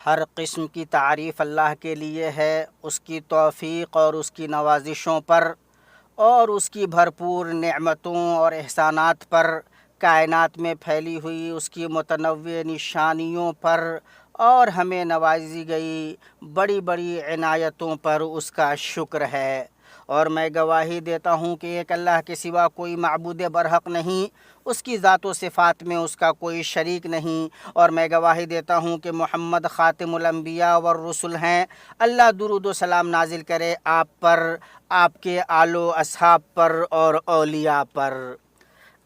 ہر قسم کی تعریف اللہ کے لیے ہے، اس کی توفیق اور اس کی نوازشوں پر اور اس کی بھرپور نعمتوں اور احسانات پر، کائنات میں پھیلی ہوئی اس کی متنوع نشانیوں پر اور ہمیں نوازی گئی بڑی بڑی عنایتوں پر اس کا شکر ہے۔ اور میں گواہی دیتا ہوں کہ ایک اللہ کے سوا کوئی معبود برحق نہیں، اس کی ذات و صفات میں اس کا کوئی شریک نہیں، اور میں گواہی دیتا ہوں کہ محمد خاتم الانبیاء والرسل ہیں۔ اللہ درود و سلام نازل کرے آپ پر، آپ کے آل و اصحاب پر اور اولیاء پر۔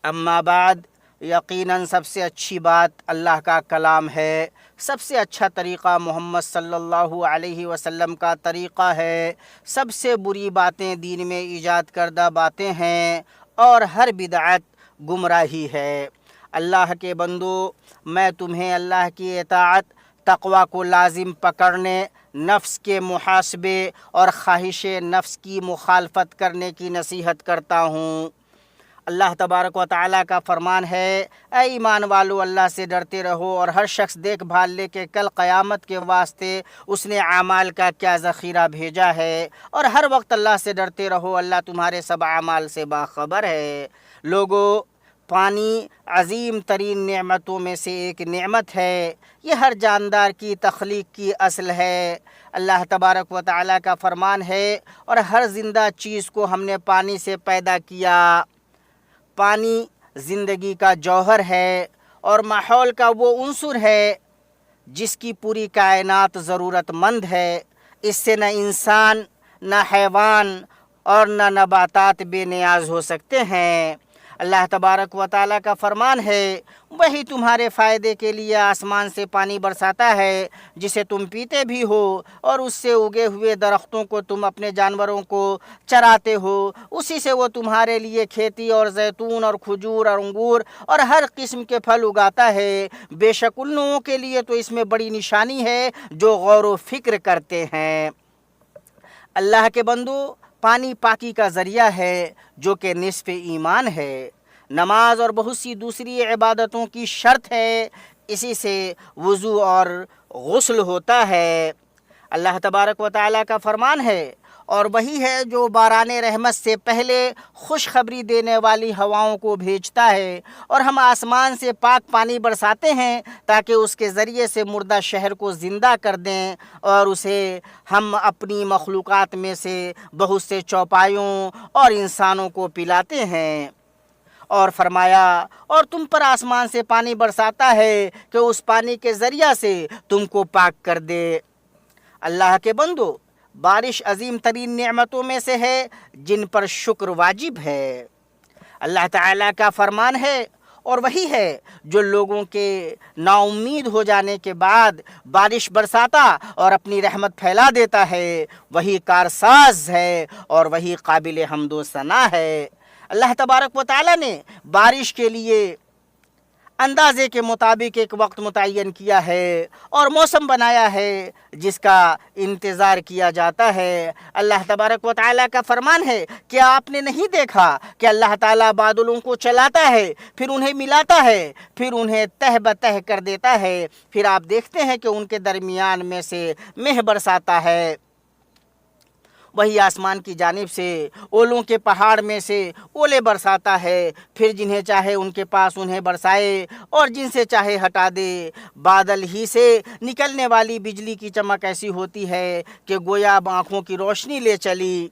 اما بعد، یقیناً سب سے اچھی بات اللہ کا کلام ہے، سب سے اچھا طریقہ محمد صلی اللہ علیہ وسلم کا طریقہ ہے، سب سے بری باتیں دین میں ایجاد کردہ باتیں ہیں اور ہر بدعت گمراہی ہے۔ اللہ کے بندو، میں تمہیں اللہ کی اطاعت، تقوی کو لازم پکڑنے، نفس کے محاسبے اور خواہش نفس کی مخالفت کرنے کی نصیحت کرتا ہوں۔ اللہ تبارک و تعالیٰ کا فرمان ہے، اے ایمان والو، اللہ سے ڈرتے رہو اور ہر شخص دیکھ بھال لے کہ کل قیامت کے واسطے اس نے اعمال کا کیا ذخیرہ بھیجا ہے، اور ہر وقت اللہ سے ڈرتے رہو، اللہ تمہارے سب اعمال سے باخبر ہے۔ لوگو، پانی عظیم ترین نعمتوں میں سے ایک نعمت ہے، یہ ہر جاندار کی تخلیق کی اصل ہے۔ اللہ تبارک و تعالیٰ کا فرمان ہے، اور ہر زندہ چیز کو ہم نے پانی سے پیدا کیا۔ پانی زندگی کا جوہر ہے اور ماحول کا وہ عنصر ہے جس کی پوری کائنات ضرورت مند ہے۔ اس سے نہ انسان، نہ حیوان اور نہ نباتات بے نیاز ہو سکتے ہیں۔ اللہ تبارک و تعالیٰ کا فرمان ہے، وہی تمہارے فائدے کے لیے آسمان سے پانی برساتا ہے جسے تم پیتے بھی ہو، اور اس سے اگے ہوئے درختوں کو تم اپنے جانوروں کو چراتے ہو، اسی سے وہ تمہارے لیے کھیتی اور زیتون اور کھجور اور انگور اور ہر قسم کے پھل اگاتا ہے۔ بے شک ان لوگوں کے لیے تو اس میں بڑی نشانی ہے جو غور و فکر کرتے ہیں۔ اللہ کے بندو، پانی پاکی کا ذریعہ ہے جو کہ نصف ایمان ہے۔ نماز اور بہت سی دوسری عبادتوں کی شرط ہے، اسی سے وضو اور غسل ہوتا ہے۔ اللہ تبارک و تعالیٰ کا فرمان ہے، اور وہی ہے جو باران رحمت سے پہلے خوشخبری دینے والی ہواؤں کو بھیجتا ہے، اور ہم آسمان سے پاک پانی برساتے ہیں تاکہ اس کے ذریعے سے مردہ شہر کو زندہ کر دیں، اور اسے ہم اپنی مخلوقات میں سے بہت سے چوپایوں اور انسانوں کو پلاتے ہیں۔ اور فرمایا، اور تم پر آسمان سے پانی برساتا ہے کہ اس پانی کے ذریعہ سے تم کو پاک کر دے۔ اللہ کے بندو، بارش عظیم ترین نعمتوں میں سے ہے جن پر شکر واجب ہے۔ اللہ تعالیٰ کا فرمان ہے، اور وہی ہے جو لوگوں کے نا امید ہو جانے کے بعد بارش برساتا اور اپنی رحمت پھیلا دیتا ہے، وہی کارساز ہے اور وہی قابل حمد و ثنا ہے۔ اللہ تبارک و تعالیٰ نے بارش کے لیے اندازے کے مطابق ایک وقت متعین کیا ہے اور موسم بنایا ہے جس کا انتظار کیا جاتا ہے۔ اللہ تبارک و تعالیٰ کا فرمان ہے کہ آپ نے نہیں دیکھا کہ اللہ تعالیٰ بادلوں کو چلاتا ہے، پھر انہیں ملاتا ہے، پھر انہیں تہ بتہ کر دیتا ہے، پھر آپ دیکھتے ہیں کہ ان کے درمیان میں سے مہ برساتا ہے۔ وہی آسمان کی جانب سے اولوں کے پہاڑ میں سے اولے برساتا ہے، پھر جنہیں چاہے ان کے پاس انہیں برسائے اور جن سے چاہے ہٹا دے۔ بادل ہی سے نکلنے والی بجلی کی چمک ایسی ہوتی ہے کہ گویا آنکھوں کی روشنی لے چلی۔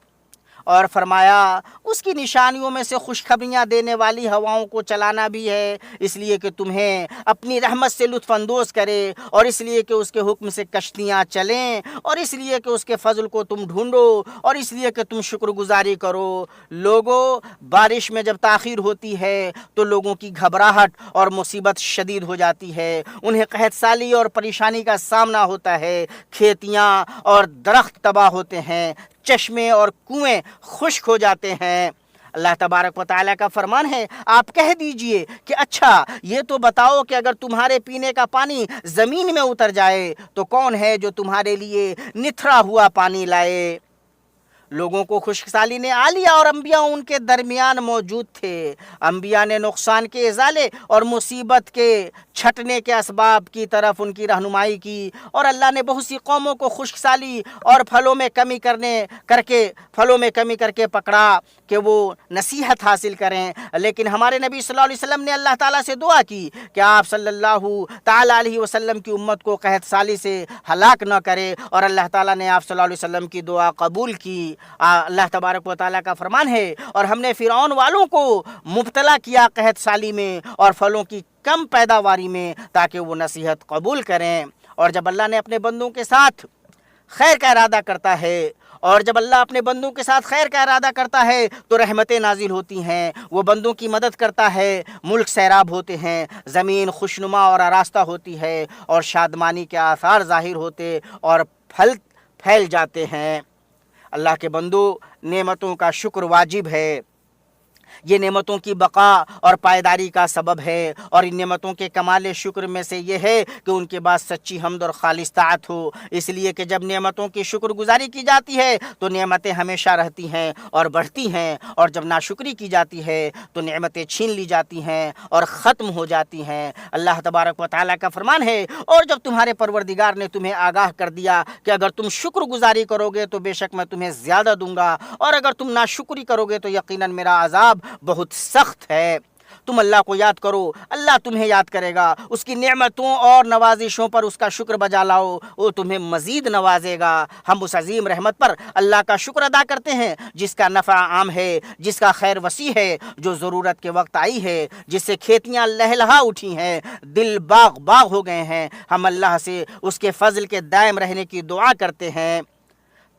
اور فرمایا، اس کی نشانیوں میں سے خوشخبریاں دینے والی ہواؤں کو چلانا بھی ہے، اس لیے کہ تمہیں اپنی رحمت سے لطف اندوز کرے، اور اس لیے کہ اس کے حکم سے کشتیاں چلیں، اور اس لیے کہ اس کے فضل کو تم ڈھونڈو، اور اس لیے کہ تم شکر گزاری کرو۔ لوگو، بارش میں جب تاخیر ہوتی ہے تو لوگوں کی گھبراہٹ اور مصیبت شدید ہو جاتی ہے، انہیں قحط سالی اور پریشانی کا سامنا ہوتا ہے، کھیتیاں اور درخت تباہ ہوتے ہیں، چشمے اور کنویں خشک ہو جاتے ہیں۔ اللہ تبارک و تعالیٰ کا فرمان ہے، آپ کہہ دیجئے کہ اچھا یہ تو بتاؤ کہ اگر تمہارے پینے کا پانی زمین میں اتر جائے تو کون ہے جو تمہارے لیے نتھرا ہوا پانی لائے؟ لوگوں کو خشکسالی نے آ لیا اور انبیاء ان کے درمیان موجود تھے۔ انبیاء نے نقصان کے ازالے اور مصیبت کے چھٹنے کے اسباب کی طرف ان کی رہنمائی کی، اور اللہ نے بہت سی قوموں کو خشکسالی اور پھلوں میں کمی کر کے پکڑا کہ وہ نصیحت حاصل کریں۔ لیکن ہمارے نبی صلی اللہ علیہ وسلم نے اللہ تعالیٰ سے دعا کی کہ آپ صلی اللہ تعالیٰ علیہ وسلم کی امت کو قحط سالی سے ہلاک نہ کرے، اور اللہ تعالیٰ نے آپ صلی اللہ علیہ وسلم کی دعا قبول کی۔ اللہ تبارک و تعالیٰ کا فرمان ہے، اور ہم نے فرعون والوں کو مبتلا کیا قحط سالی میں اور پھلوں کی کم پیداواری میں تاکہ وہ نصیحت قبول کریں۔ اور جب اللہ نے اپنے بندوں کے ساتھ خیر کا ارادہ کرتا ہے، اور جب اللہ اپنے بندوں کے ساتھ خیر کا ارادہ کرتا ہے تو رحمتیں نازل ہوتی ہیں، وہ بندوں کی مدد کرتا ہے، ملک سیراب ہوتے ہیں، زمین خوشنما اور آراستہ ہوتی ہے، اور شادمانی کے آثار ظاہر ہوتے اور پھل پھیل جاتے ہیں۔ اللہ کے بندو، نعمتوں کا شکر واجب ہے، یہ نعمتوں کی بقا اور پائیداری کا سبب ہے، اور ان نعمتوں کے کمال شکر میں سے یہ ہے کہ ان کے بعد سچی حمد اور خالص طاعت ہو، اس لیے کہ جب نعمتوں کی شکر گزاری کی جاتی ہے تو نعمتیں ہمیشہ رہتی ہیں اور بڑھتی ہیں، اور جب ناشکری کی جاتی ہے تو نعمتیں چھین لی جاتی ہیں اور ختم ہو جاتی ہیں۔ اللہ تبارک و تعالیٰ کا فرمان ہے، اور جب تمہارے پروردگار نے تمہیں آگاہ کر دیا کہ اگر تم شکر گزاری کرو گے تو بے شک میں تمہیں زیادہ دوں گا، اور اگر تم ناشکری کرو گے تو یقیناً میرا عذاب بہت سخت ہے۔ تم اللہ کو یاد کرو، اللہ تمہیں یاد کرے گا، اس کی نعمتوں اور نوازشوں پر اس کا شکر بجا لاؤ، وہ تمہیں مزید نوازے گا۔ ہم اس عظیم رحمت پر اللہ کا شکر ادا کرتے ہیں جس کا نفع عام ہے، جس کا خیر وسیع ہے، جو ضرورت کے وقت آئی ہے، جس سے کھیتیاں لہلہا اٹھی ہیں، دل باغ باغ ہو گئے ہیں۔ ہم اللہ سے اس کے فضل کے دائم رہنے کی دعا کرتے ہیں۔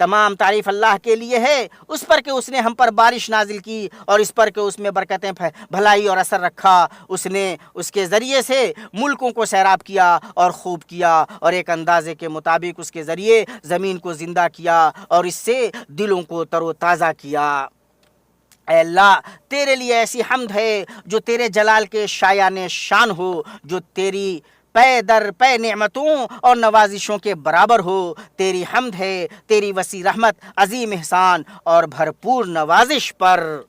تمام تعریف اللہ کے لیے ہے، اس پر کہ اس نے ہم پر بارش نازل کی، اور اس پر کہ اس میں برکتیں بھلائی اور اثر رکھا۔ اس نے اس کے ذریعے سے ملکوں کو سیراب کیا اور خوب کیا، اور ایک اندازے کے مطابق اس کے ذریعے زمین کو زندہ کیا اور اس سے دلوں کو تر و تازہ کیا۔ اے اللہ، تیرے لیے ایسی حمد ہے جو تیرے جلال کے شایان شان ہو، جو تیری پے در پے نعمتوں اور نوازشوں کے برابر ہو۔ تیری حمد ہے تیری وسیع رحمت، عظیم احسان اور بھرپور نوازش پر۔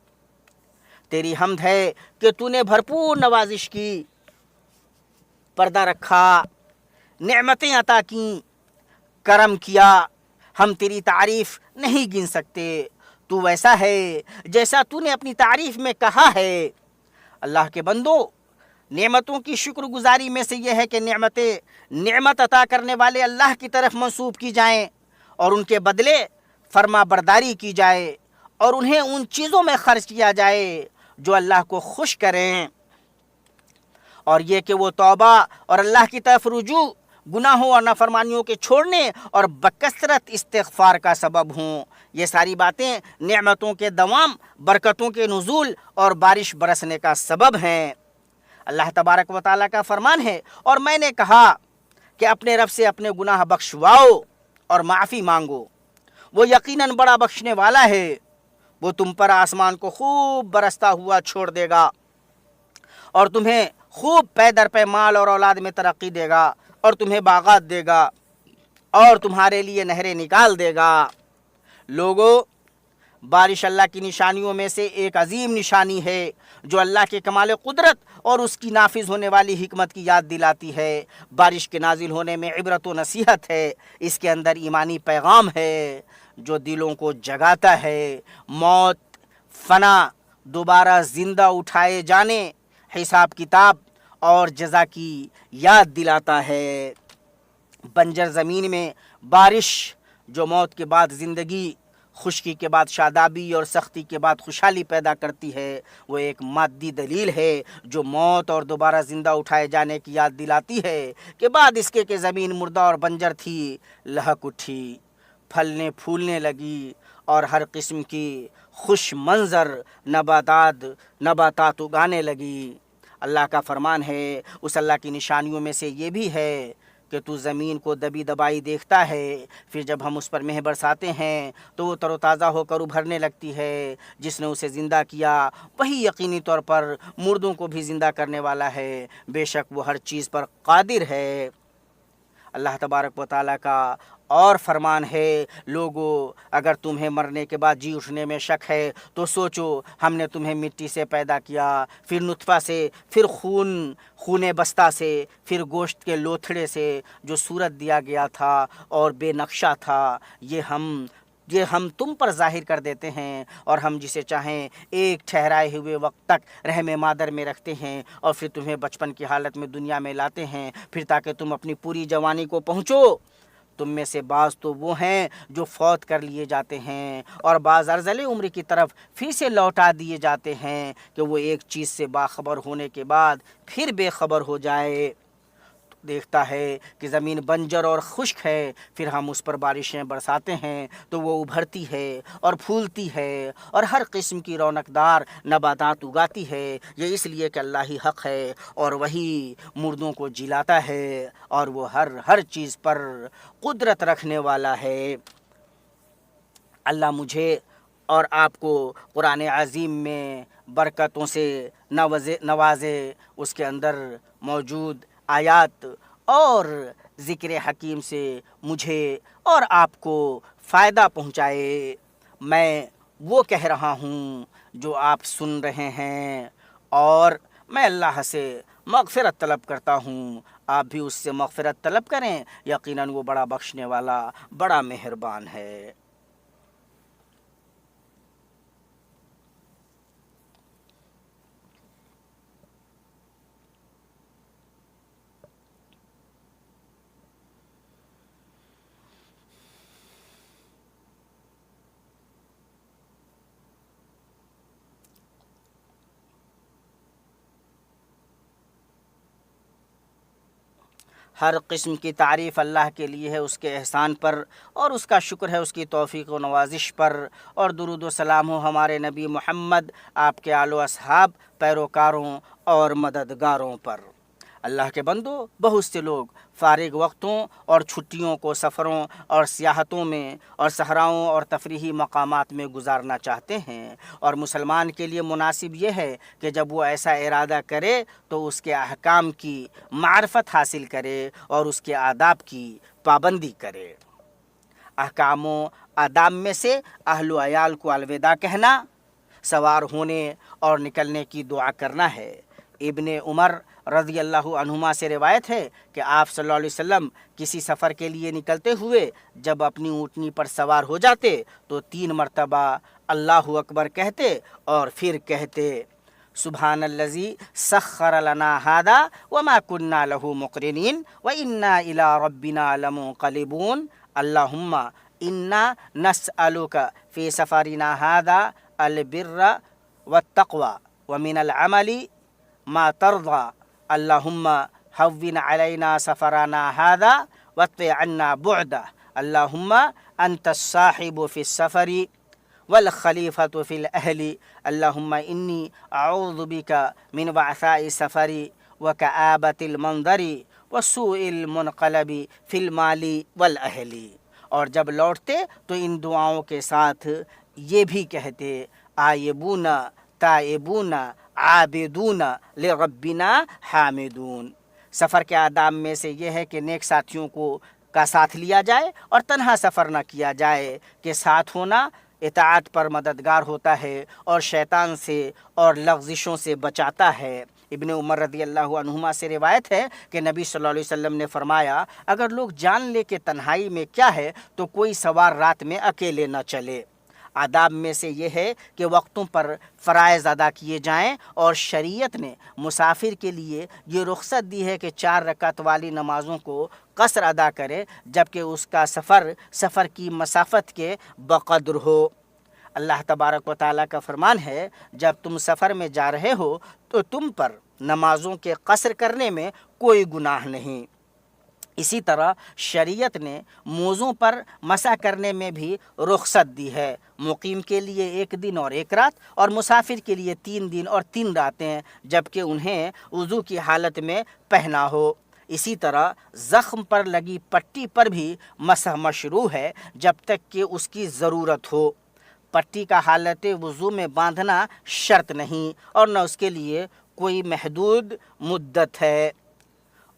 تیری حمد ہے کہ تو نے بھرپور نوازش کی، پردہ رکھا، نعمتیں عطا کیں، کرم کیا۔ ہم تیری تعریف نہیں گن سکتے، تو ویسا ہے جیسا تو نے اپنی تعریف میں کہا ہے۔ اللہ کے بندو، نعمتوں کی شکر گزاری میں سے یہ ہے کہ نعمت عطا کرنے والے اللہ کی طرف منسوب کی جائیں، اور ان کے بدلے فرما برداری کی جائے، اور انہیں ان چیزوں میں خرچ کیا جائے جو اللہ کو خوش کریں، اور یہ کہ وہ توبہ اور اللہ کی طرف رجوع، گناہوں اور نافرمانیوں کے چھوڑنے اور بکثرت استغفار کا سبب ہوں۔ یہ ساری باتیں نعمتوں کے دوام، برکتوں کے نزول اور بارش برسنے کا سبب ہیں۔ اللہ تبارک و تعالیٰ کا فرمان ہے، اور میں نے کہا کہ اپنے رب سے اپنے گناہ بخشواؤ اور معافی مانگو، وہ یقیناً بڑا بخشنے والا ہے۔ وہ تم پر آسمان کو خوب برستا ہوا چھوڑ دے گا، اور تمہیں خوب پے در پے مال اور اولاد میں ترقی دے گا، اور تمہیں باغات دے گا، اور تمہارے لیے نہریں نکال دے گا۔ لوگو، بارش اللہ کی نشانیوں میں سے ایک عظیم نشانی ہے جو اللہ کے کمال قدرت اور اس کی نافذ ہونے والی حکمت کی یاد دلاتی ہے۔ بارش کے نازل ہونے میں عبرت و نصیحت ہے، اس کے اندر ایمانی پیغام ہے جو دلوں کو جگاتا ہے، موت، فنا، دوبارہ زندہ اٹھائے جانے، حساب کتاب اور جزا کی یاد دلاتا ہے۔ بنجر زمین میں بارش جو موت کے بعد زندگی، خشکی کے بعد شادابی اور سختی کے بعد خوشحالی پیدا کرتی ہے، وہ ایک مادی دلیل ہے جو موت اور دوبارہ زندہ اٹھائے جانے کی یاد دلاتی ہے کہ بعد اس کے کہ زمین مردہ اور بنجر تھی، لہک اٹھی، پھلنے پھولنے لگی، اور ہر قسم کی خوش منظر نباتات اگانے لگی۔ اللہ کا فرمان ہے، اس اللہ کی نشانیوں میں سے یہ بھی ہے کہ تو زمین کو دبی دبائی دیکھتا ہے، پھر جب ہم اس پر مہ برساتے ہیں تو وہ تر و تازہ ہو کر ابھرنے لگتی ہے۔ جس نے اسے زندہ کیا وہی یقینی طور پر مردوں کو بھی زندہ کرنے والا ہے، بے شک وہ ہر چیز پر قادر ہے۔ اللہ تبارک و تعالیٰ کا اور فرمان ہے، لوگو اگر تمہیں مرنے کے بعد جی اٹھنے میں شک ہے تو سوچو، ہم نے تمہیں مٹی سے پیدا کیا، پھر نطفہ سے، پھر خون بستہ سے، پھر گوشت کے لوتھڑے سے، جو صورت دیا گیا تھا اور بے نقشہ تھا، یہ ہم تم پر ظاہر کر دیتے ہیں، اور ہم جسے چاہیں ایک ٹھہرائے ہوئے وقت تک رحم مادر میں رکھتے ہیں، اور پھر تمہیں بچپن کی حالت میں دنیا میں لاتے ہیں، پھر تاکہ تم اپنی پوری جوانی کو پہنچو۔ تم میں سے بعض تو وہ ہیں جو فوت کر لیے جاتے ہیں، اور بعض ارذل عمر کی طرف پھر سے لوٹا دیے جاتے ہیں کہ وہ ایک چیز سے باخبر ہونے کے بعد پھر بے خبر ہو جائے۔ دیکھتا ہے کہ زمین بنجر اور خشک ہے، پھر ہم اس پر بارشیں برساتے ہیں تو وہ ابھرتی ہے اور پھولتی ہے اور ہر قسم کی رونق دار نباتات اگاتی ہے۔ یہ اس لیے کہ اللہ ہی حق ہے اور وہی مردوں کو جلاتا ہے، اور وہ ہر چیز پر قدرت رکھنے والا ہے۔ اللہ مجھے اور آپ کو قرآن عظیم میں برکتوں سے نوازے، اس کے اندر موجود آیات اور ذکر حکیم سے مجھے اور آپ کو فائدہ پہنچائے۔ میں وہ کہہ رہا ہوں جو آپ سن رہے ہیں، اور میں اللہ سے مغفرت طلب کرتا ہوں، آپ بھی اس سے مغفرت طلب کریں، یقیناً وہ بڑا بخشنے والا، بڑا مہربان ہے۔ ہر قسم کی تعریف اللہ کے لیے ہے، اس کے احسان پر، اور اس کا شکر ہے اس کی توفیق و نوازش پر، اور درود و سلام ہو ہمارے نبی محمد، آپ کے آل و اصحاب، پیروکاروں اور مددگاروں پر۔ اللہ کے بندو، بہت سے لوگ فارغ وقتوں اور چھٹیوں کو سفروں اور سیاحتوں میں اور صحراؤں اور تفریحی مقامات میں گزارنا چاہتے ہیں، اور مسلمان کے لیے مناسب یہ ہے کہ جب وہ ایسا ارادہ کرے تو اس کے احکام کی معرفت حاصل کرے اور اس کے آداب کی پابندی کرے۔ احکام و آداب میں سے اہل و عیال کو الوداع کہنا، سوار ہونے اور نکلنے کی دعا کرنا ہے۔ ابن عمر رضی اللہ عنہما سے روایت ہے کہ آپ صلی اللہ علیہ وسلم کسی سفر کے لیے نکلتے ہوئے جب اپنی اونٹنی پر سوار ہو جاتے تو 3 مرتبہ اللہ اکبر کہتے، اور پھر کہتے سبحان الذی سخر لنا ھذا وما كنا له مقرنین وانا الى ربنا لمنقلبون، اللہم انا نسألک فی سفرنا ھذا البر والتقوى ومن العمل ما ترضى، اللہم ہون علینا سفرنا ھذا واطوِ عنا بعدہ، اللہم انت الصاحب فی السفر والخلیفۃ فی الاہل، اللہم انی اعوذ بک من وعثاء السفر وکآبۃ المنظر وسوء المنقلب فی المال والاہل۔ اور جب لوٹتے تو ان دعاؤں کے ساتھ یہ بھی کہتے آئبون تائبون عابدون لربنا حامدون۔ سفر کے آداب میں سے یہ ہے کہ نیک ساتھیوں کا ساتھ لیا جائے اور تنہا سفر نہ کیا جائے، کہ ساتھ ہونا اطاعت پر مددگار ہوتا ہے اور شیطان سے اور لغزشوں سے بچاتا ہے۔ ابن عمر رضی اللہ عنہما سے روایت ہے کہ نبی صلی اللہ علیہ وسلم نے فرمایا، اگر لوگ جان لے کہ تنہائی میں کیا ہے تو کوئی سوار رات میں اکیلے نہ چلے۔ آداب میں سے یہ ہے کہ وقتوں پر فرائض ادا کیے جائیں، اور شریعت نے مسافر کے لیے یہ رخصت دی ہے کہ 4 رکعت والی نمازوں کو قصر ادا کرے، جبکہ اس کا سفر کی مسافت کے بقدر ہو۔ اللہ تبارک و تعالیٰ کا فرمان ہے، جب تم سفر میں جا رہے ہو تو تم پر نمازوں کے قصر کرنے میں کوئی گناہ نہیں۔ اسی طرح شریعت نے موزوں پر مسح کرنے میں بھی رخصت دی ہے، مقیم کے لیے 1 دن اور 1 رات، اور مسافر کے لیے 3 دن اور 3 راتیں، جبکہ انہیں وضو کی حالت میں پہنا ہو۔ اسی طرح زخم پر لگی پٹی پر بھی مسح مشروع ہے جب تک کہ اس کی ضرورت ہو۔ پٹی کا حالت وضو میں باندھنا شرط نہیں، اور نہ اس کے لیے کوئی محدود مدت ہے۔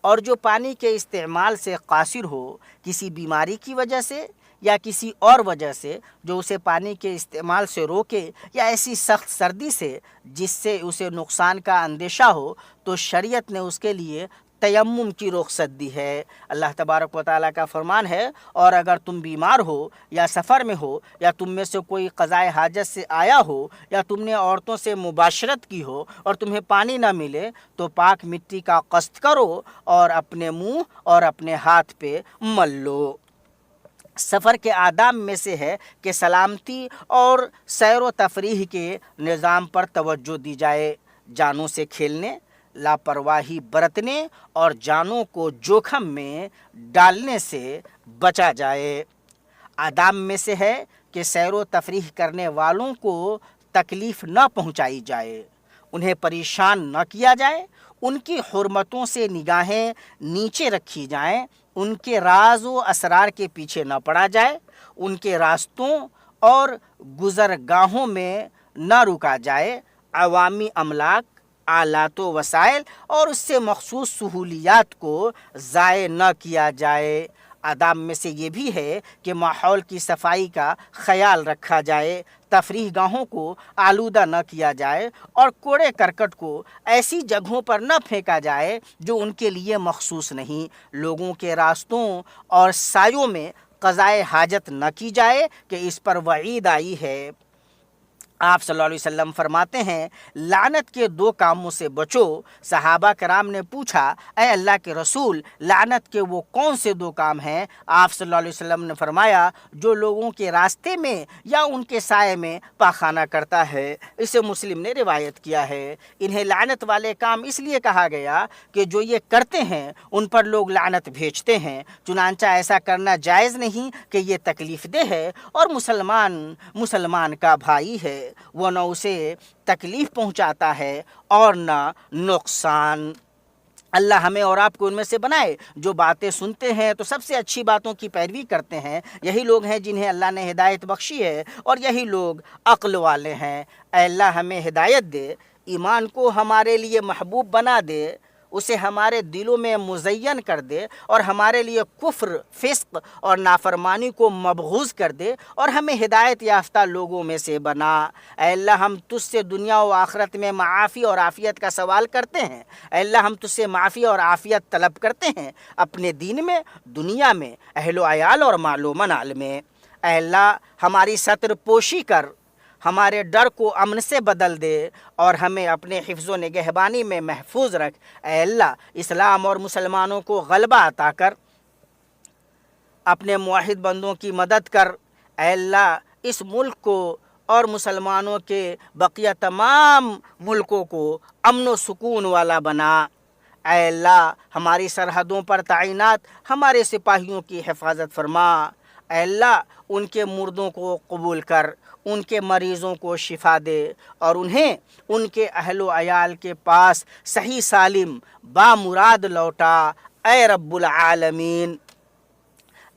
اور جو پانی کے استعمال سے قاصر ہو کسی بیماری کی وجہ سے یا کسی اور وجہ سے جو اسے پانی کے استعمال سے روکے، یا ایسی سخت سردی سے جس سے اسے نقصان کا اندیشہ ہو، تو شریعت نے اس کے لیے تیمم کی رخصت دی ہے۔ اللہ تبارک و تعالیٰ کا فرمان ہے، اور اگر تم بیمار ہو یا سفر میں ہو یا تم میں سے کوئی قضائے حاجت سے آیا ہو یا تم نے عورتوں سے مباشرت کی ہو اور تمہیں پانی نہ ملے، تو پاک مٹی کا قصد کرو اور اپنے منہ اور اپنے ہاتھ پہ مل لو۔ سفر کے آداب میں سے ہے کہ سلامتی اور سیر و تفریح کے نظام پر توجہ دی جائے، جانوں سے کھیلنے، لاپرواہی برتنے اور جانوں کو جوخم میں ڈالنے سے بچا جائے۔ آداب میں سے ہے کہ سیر و تفریح کرنے والوں کو تکلیف نہ پہنچائی جائے، انہیں پریشان نہ کیا جائے، ان کی حرمتوں سے نگاہیں نیچے رکھی جائیں، ان کے راز و اسرار کے پیچھے نہ پڑا جائے، ان کے راستوں اور گزرگاہوں میں نہ رکا جائے، عوامی املاک، آلات و وسائل اور اس سے مخصوص سہولیات کو ضائع نہ کیا جائے۔ آداب میں سے یہ بھی ہے کہ ماحول کی صفائی کا خیال رکھا جائے، تفریح گاہوں کو آلودہ نہ کیا جائے اور کوڑے کرکٹ کو ایسی جگہوں پر نہ پھینکا جائے جو ان کے لیے مخصوص نہیں۔ لوگوں کے راستوں اور سایوں میں قضائے حاجت نہ کی جائے کہ اس پر وعید آئی ہے۔ آپ صلی اللہ علیہ وسلم فرماتے ہیں، لعنت کے دو کاموں سے بچو۔ صحابہ کرام نے پوچھا، اے اللہ کے رسول، لعنت کے وہ کون سے دو کام ہیں؟ آپ صلی اللہ علیہ وسلم نے فرمایا، جو لوگوں کے راستے میں یا ان کے سائے میں پاخانہ کرتا ہے۔ اسے مسلم نے روایت کیا ہے۔ انہیں لعنت والے کام اس لیے کہا گیا کہ جو یہ کرتے ہیں ان پر لوگ لعنت بھیجتے ہیں، چنانچہ ایسا کرنا جائز نہیں کہ یہ تکلیف دہ ہے، اور مسلمان کا بھائی ہے، وہ نہ اسے تکلیف پہنچاتا ہے اور نہ نقصان۔ اللہ ہمیں اور آپ کو ان میں سے بنائے جو باتیں سنتے ہیں تو سب سے اچھی باتوں کی پیروی کرتے ہیں۔ یہی لوگ ہیں جنہیں اللہ نے ہدایت بخشی ہے، اور یہی لوگ عقل والے ہیں۔ اے اللہ ہمیں ہدایت دے، ایمان کو ہمارے لیے محبوب بنا دے، اسے ہمارے دلوں میں مزین کر دے، اور ہمارے لیے کفر، فسق اور نافرمانی کو مبغوض کر دے، اور ہمیں ہدایت یافتہ لوگوں میں سے بنا۔ اے اللہ ہم تجھ سے دنیا و آخرت میں معافی اور عافیت کا سوال کرتے ہیں۔ اے اللہ ہم تجھ سے معافی اور عافیت طلب کرتے ہیں، اپنے دین میں، دنیا میں، اہل و عیال اور مال و منال میں۔ اے اللہ ہماری ستر پوشی کر، ہمارے ڈر کو امن سے بدل دے، اور ہمیں اپنے حفظ و نگہبانی میں محفوظ رکھ۔ اے اللہ اسلام اور مسلمانوں کو غلبہ عطا کر، اپنے موحد بندوں کی مدد کر۔ اے اللہ اس ملک کو اور مسلمانوں کے بقیہ تمام ملکوں کو امن و سکون والا بنا۔ اے اللہ ہماری سرحدوں پر تعینات ہمارے سپاہیوں کی حفاظت فرما۔ اے اللہ ان کے مردوں کو قبول کر، ان کے مریضوں کو شفا دے، اور انہیں ان کے اہل و عیال کے پاس صحیح سالم بامراد لوٹا، اے رب العالمین۔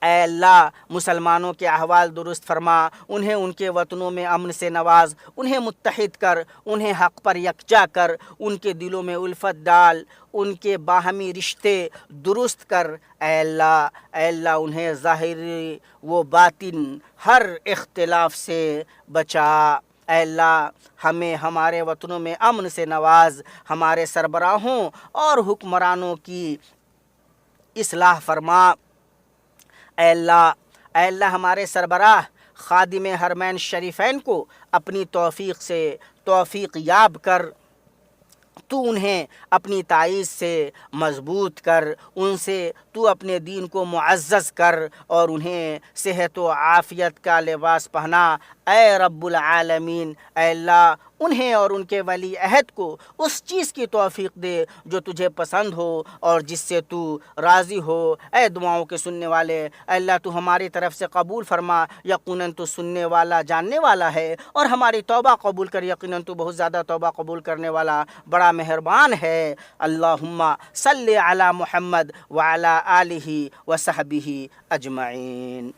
اے اللہ مسلمانوں کے احوال درست فرما، انہیں ان کے وطنوں میں امن سے نواز، انہیں متحد کر، انہیں حق پر یکجا کر، ان کے دلوں میں الفت ڈال، ان کے باہمی رشتے درست کر۔ اے اللہ انہیں ظاہری و باطن ہر اختلاف سے بچا۔ اے اللہ ہمیں ہمارے وطنوں میں امن سے نواز، ہمارے سربراہوں اور حکمرانوں کی اصلاح فرما۔ اے اللہ ہمارے سربراہ خادم حرمین شریفین کو اپنی توفیق سے توفیق یاب کر، تو انہیں اپنی تائید سے مضبوط کر، ان سے تو اپنے دین کو معزز کر، اور انہیں صحت و عافیت کا لباس پہنا، اے رب العالمین۔ اے اللہ انہیں اور ان کے ولی عہد کو اس چیز کی توفیق دے جو تجھے پسند ہو اور جس سے تو راضی ہو۔ اے دعاؤں کے سننے والے، اے اللہ تو ہماری طرف سے قبول فرما، یقیناً تو سننے والا جاننے والا ہے، اور ہماری توبہ قبول کر، یقیناً تو بہت زیادہ توبہ قبول کرنے والا بڑا مہربان ہے۔ اللہم صلی علی محمد وعلی آلہ وصحبہ اجمعین۔